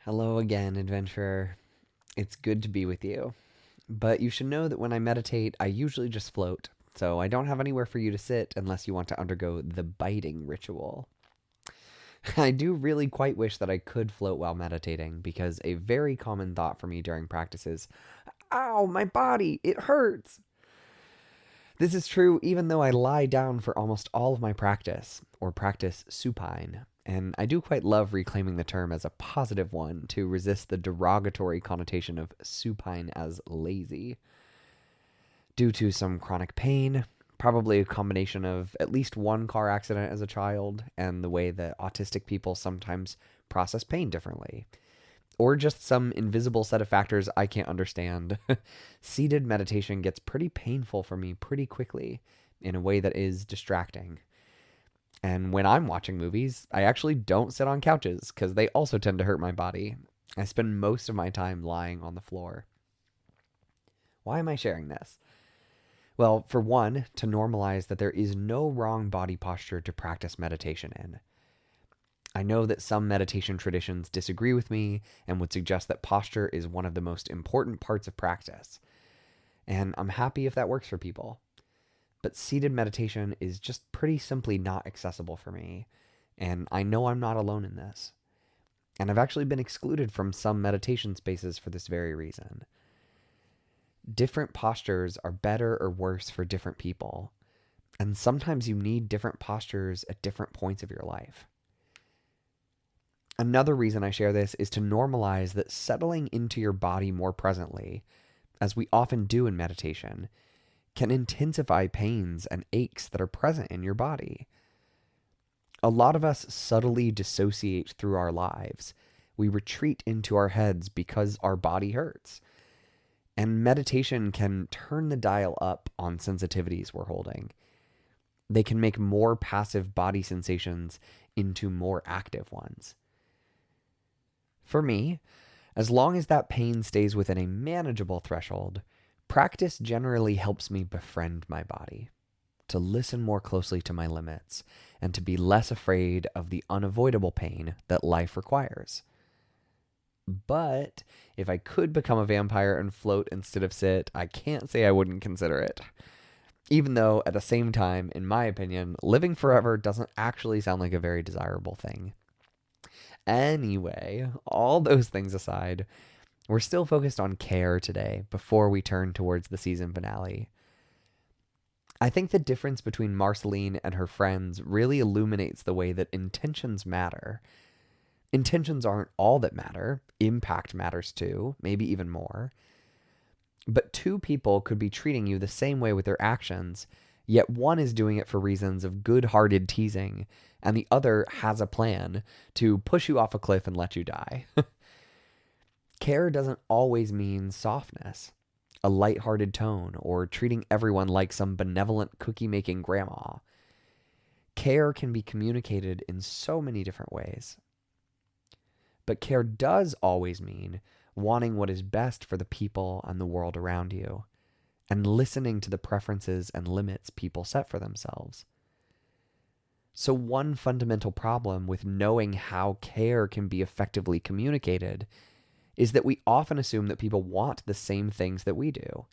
Hello again, adventurer. It's good to be with you. But you should know that when I meditate, I usually just float, so I don't have anywhere for you to sit unless you want to undergo the biting ritual. I do really quite wish that I could float while meditating, because a very common thought for me during practice is, ow, my body, it hurts. This is true even though I lie down for almost all of my practice, or practice supine, and I do quite love reclaiming the term as a positive one to resist the derogatory connotation of supine as lazy. Due to some chronic pain, probably a combination of at least one car accident as a child, and the way that autistic people sometimes process pain differently, or just some invisible set of factors I can't understand, seated meditation gets pretty painful for me pretty quickly in a way that is distracting. And when I'm watching movies, I actually don't sit on couches because they also tend to hurt my body. I spend most of my time lying on the floor. Why am I sharing this? Well, for one, to normalize that there is no wrong body posture to practice meditation in. I know that some meditation traditions disagree with me and would suggest that posture is one of the most important parts of practice. And I'm happy if that works for people. But seated meditation is just pretty simply not accessible for me. And I know I'm not alone in this. And I've actually been excluded from some meditation spaces for this very reason. Different postures are better or worse for different people. And sometimes you need different postures at different points of your life. Another reason I share this is to normalize that settling into your body more presently, as we often do in meditation, can intensify pains and aches that are present in your body. A lot of us subtly dissociate through our lives. We retreat into our heads because our body hurts. And meditation can turn the dial up on sensitivities we're holding. They can make more passive body sensations into more active ones. For me, as long as that pain stays within a manageable threshold, practice generally helps me befriend my body, to listen more closely to my limits, and to be less afraid of the unavoidable pain that life requires. But if I could become a vampire and float instead of sit, I can't say I wouldn't consider it. Even though, at the same time, in my opinion, living forever doesn't actually sound like a very desirable thing. Anyway, all those things aside, we're still focused on care today before we turn towards the season finale. I think the difference between Marceline and her friends really illuminates the way that intentions matter. Intentions aren't all that matter. Impact matters too, maybe even more. But two people could be treating you the same way with their actions, yet one is doing it for reasons of good-hearted teasing, and the other has a plan to push you off a cliff and let you die. Care doesn't always mean softness, a light-hearted tone, or treating everyone like some benevolent cookie-making grandma. Care can be communicated in so many different ways. But care does always mean wanting what is best for the people and the world around you, and listening to the preferences and limits people set for themselves. So one fundamental problem with knowing how care can be effectively communicated is that we often assume that people want the same things that we do.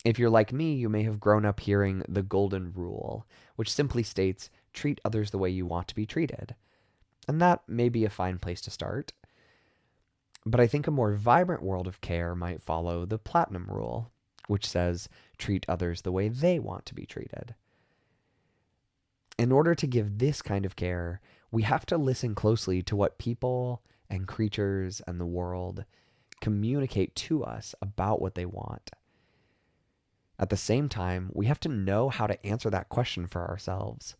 If you're like me, you may have grown up hearing the golden rule, which simply states, treat others the way you want to be treated. And that may be a fine place to start. But I think a more vibrant world of care might follow the platinum rule, which says, treat others the way they want to be treated. In order to give this kind of care, we have to listen closely to what people and creatures and the world communicate to us about what they want. At the same time, we have to know how to answer that question for ourselves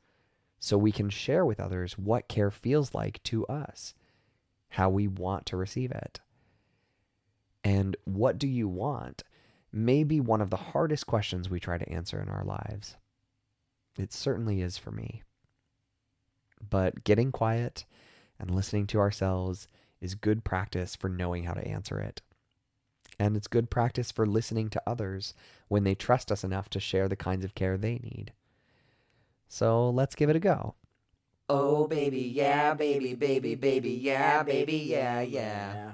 so we can share with others what care feels like to us, how we want to receive it. And what do you want may be one of the hardest questions we try to answer in our lives. It certainly is for me. But getting quiet and listening to ourselves is good practice for knowing how to answer it. And it's good practice for listening to others when they trust us enough to share the kinds of care they need. So let's give it a go. Oh, baby, yeah, baby, baby, baby, yeah, baby, yeah, yeah.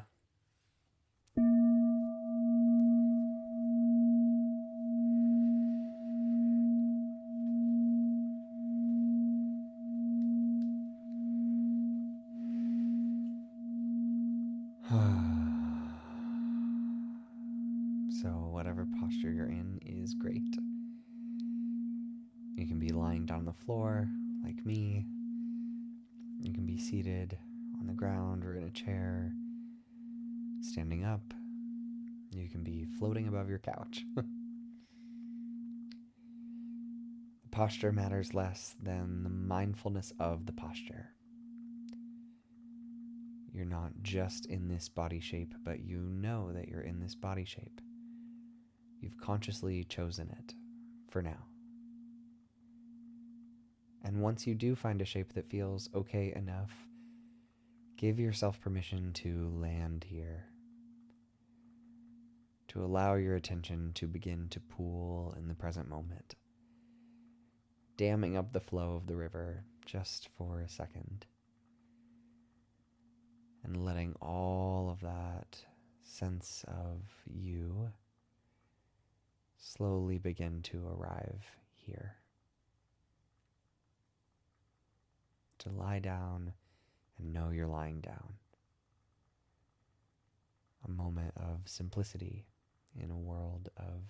So, whatever posture you're in is great. You can be lying down on the floor, like me. You can be seated on the ground or in a chair, standing up. You can be floating above your couch. The posture matters less than the mindfulness of the posture. You're not just in this body shape, but you know that you're in this body shape. You've consciously chosen it for now. And once you do find a shape that feels okay enough, give yourself permission to land here, to allow your attention to begin to pool in the present moment, damming up the flow of the river just for a second, and letting all of that sense of you slowly begin to arrive here. To lie down and know you're lying down. A moment of simplicity in a world of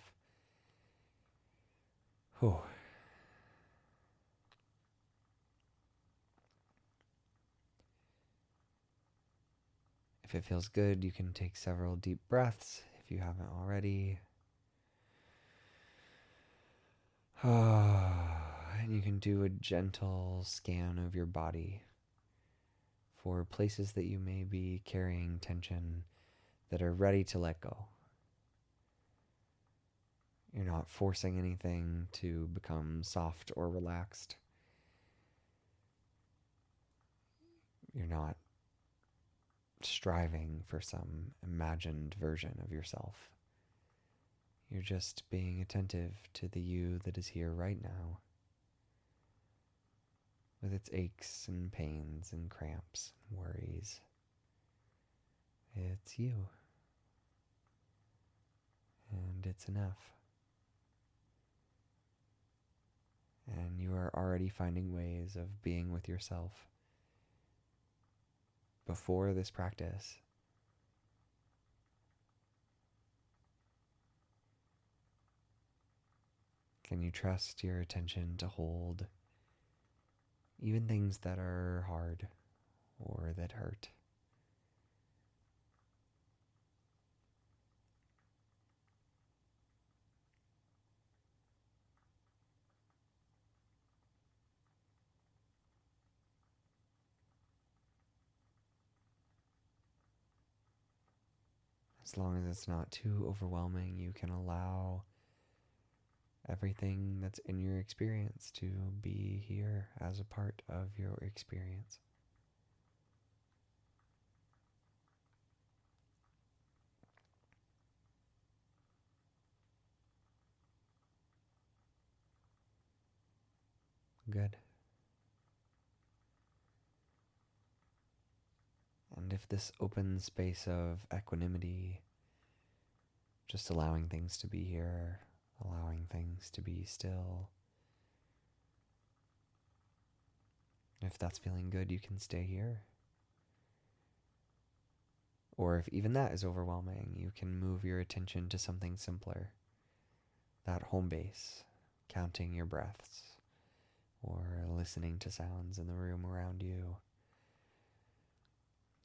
If it feels good, you can take several deep breaths if you haven't already. And you can do a gentle scan of your body for places that you may be carrying tension that are ready to let go. You're not forcing anything to become soft or relaxed. You're not striving for some imagined version of yourself. You're just being attentive to the you that is here right now, with its aches and pains and cramps and worries. It's you. And it's enough. And you are already finding ways of being with yourself before this practice. Can you trust your attention to hold even things that are hard or that hurt? As long as it's not too overwhelming, you can allow everything that's in your experience to be here as a part of your experience. Good. And if this open space of equanimity, just allowing things to be here, allowing things to be still, if that's feeling good, you can stay here. Or if even that is overwhelming, you can move your attention to something simpler. That home base, counting your breaths, or listening to sounds in the room around you.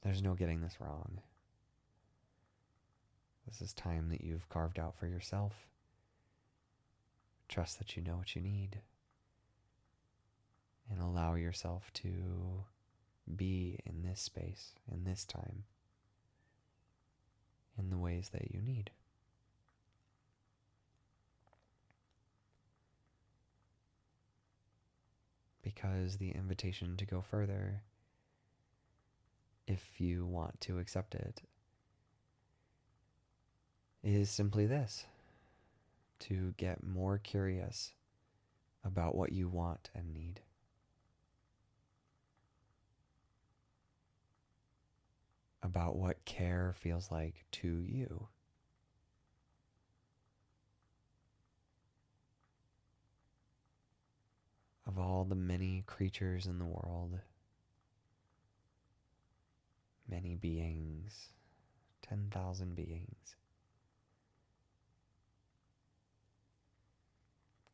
There's no getting this wrong. This is time that you've carved out for yourself. Trust that you know what you need. And allow yourself to be in this space, in this time, in the ways that you need. Because the invitation to go further, if you want to accept it, is simply this: to get more curious about what you want and need. about what care feels like to you. Of all the many creatures in the world, many beings, 10,000 beings,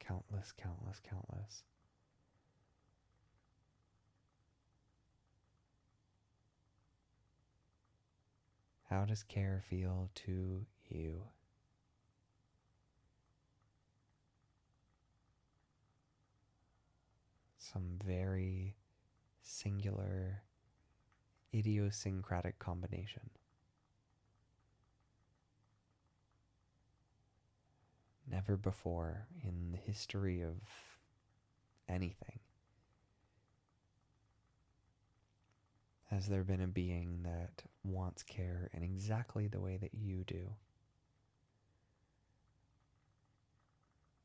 countless, countless, countless. How does care feel to you? Some very singular, idiosyncratic combination. Never before in the history of anything has there been a being that wants care in exactly the way that you do.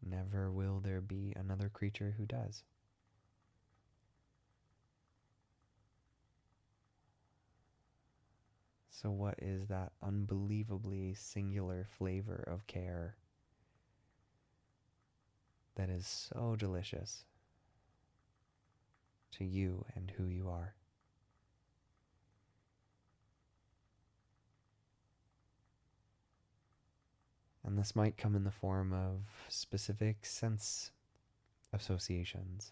Never will there be another creature who does. So what is that unbelievably singular flavor of care that is so delicious to you and who you are? And this might come in the form of specific sense associations.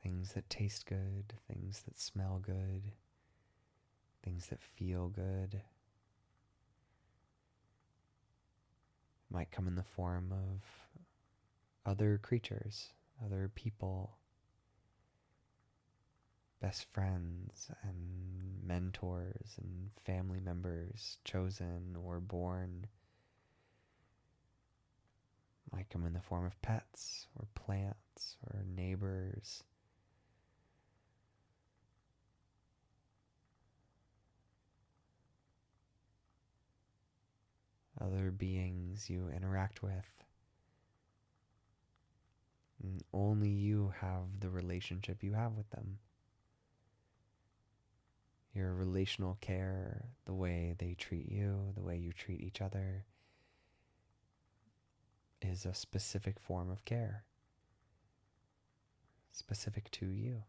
Things that taste good, things that smell good, things that feel good. It might come in the form of other creatures, other people, best friends and mentors and family members, chosen or born. Might come in the form of pets or plants or neighbors. Other beings you interact with. And only you have the relationship you have with them. Your relational care, the way they treat you, the way you treat each other, is a specific form of care, specific to you.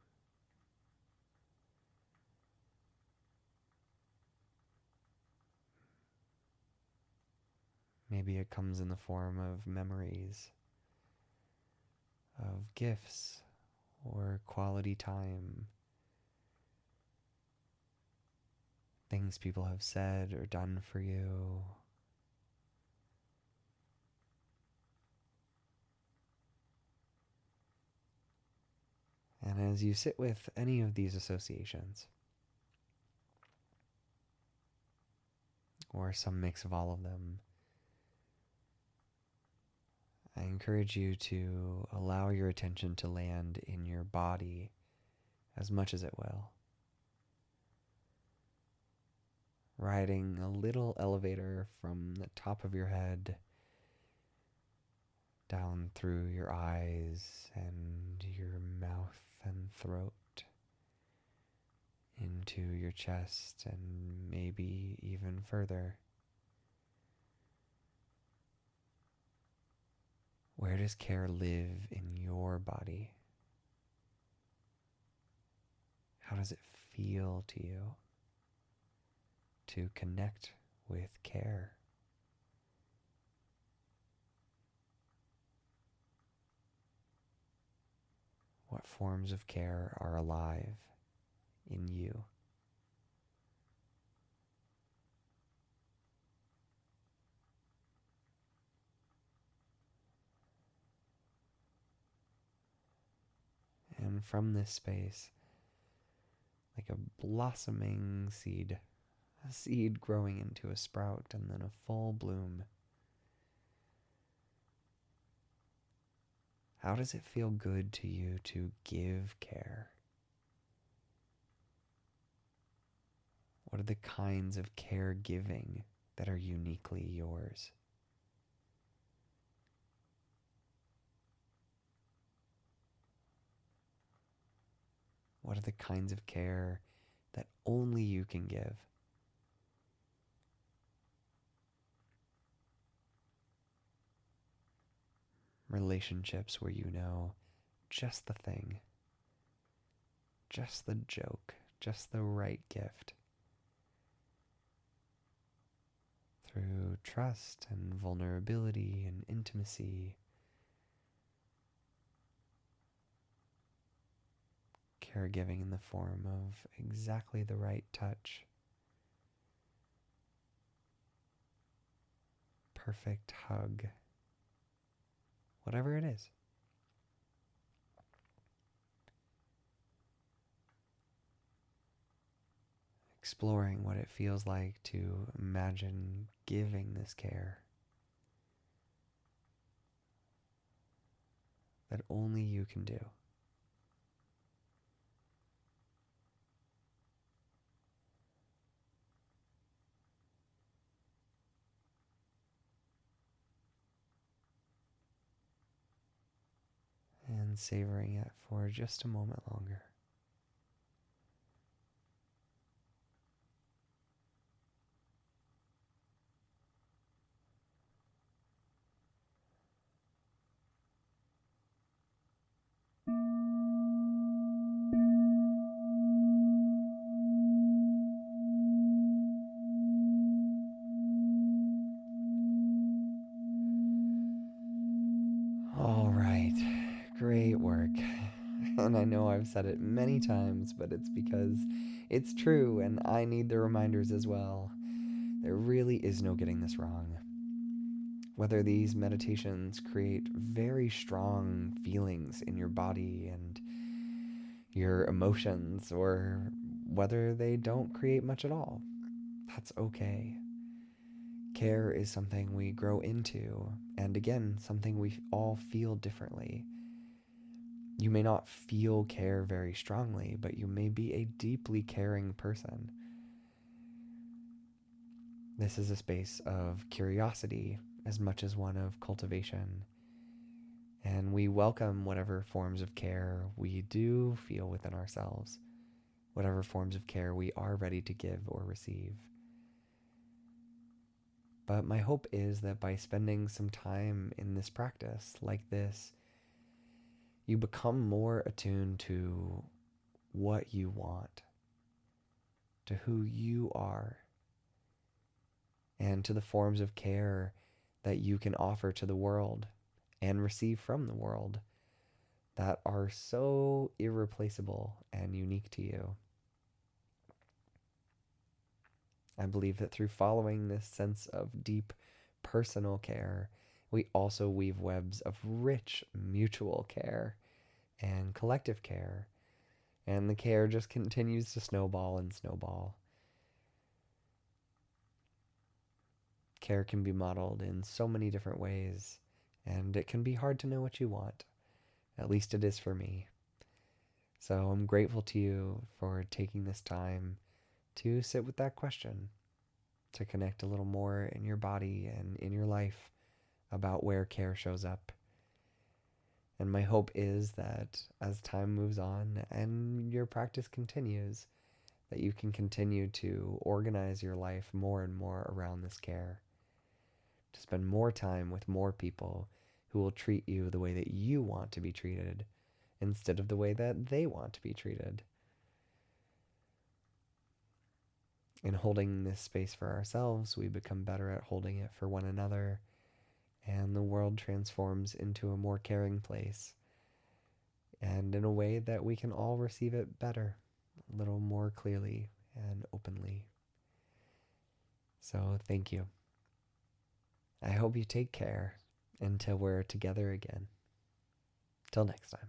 Maybe it comes in the form of memories, of gifts, or quality time, things people have said or done for you. And as you sit with any of these associations, or some mix of all of them, I encourage you to allow your attention to land in your body as much as it will. Riding a little elevator from the top of your head down through your eyes and your mouth and throat, into your chest and maybe even further. Where does care live in your body? How does it feel to you to connect with care? What forms of care are alive in you? And from this space, like a blossoming seed, a seed growing into a sprout and then a full bloom, how does it feel good to you to give care? What are the kinds of caregiving that are uniquely yours? What are the kinds of care that only you can give? Relationships where you know just the thing, just the joke, just the right gift. Through trust and vulnerability and intimacy, caregiving in the form of exactly the right touch, perfect hug, whatever it is. Exploring what it feels like to imagine giving this care that only you can do. And savoring it for just a moment longer. All right, great work. And I know I've said it many times, but it's because it's true and I need the reminders as well. There really is no getting this wrong. Whether these meditations create very strong feelings in your body and your emotions, or whether they don't create much at all, that's okay. Care is something we grow into, and again, something we all feel differently. You may not feel care very strongly, but you may be a deeply caring person. This is a space of curiosity as much as one of cultivation, and we welcome whatever forms of care we do feel within ourselves, whatever forms of care we are ready to give or receive. But my hope is that by spending some time in this practice like this, you become more attuned to what you want, to who you are, and to the forms of care that you can offer to the world and receive from the world that are so irreplaceable and unique to you. I believe that through following this sense of deep personal care, we also weave webs of rich mutual care and collective care, and the care just continues to snowball and snowball. Care can be modeled in so many different ways, and it can be hard to know what you want. At least it is for me. So I'm grateful to you for taking this time to sit with that question, to connect a little more in your body and in your life about where care shows up. And my hope is that as time moves on and your practice continues, that you can continue to organize your life more and more around this care, to spend more time with more people who will treat you the way that you want to be treated instead of the way that they want to be treated. In holding this space for ourselves, we become better at holding it for one another, and the world transforms into a more caring place, and in a way that we can all receive it better, a little more clearly and openly. So thank you. I hope you take care until we're together again. Till next time.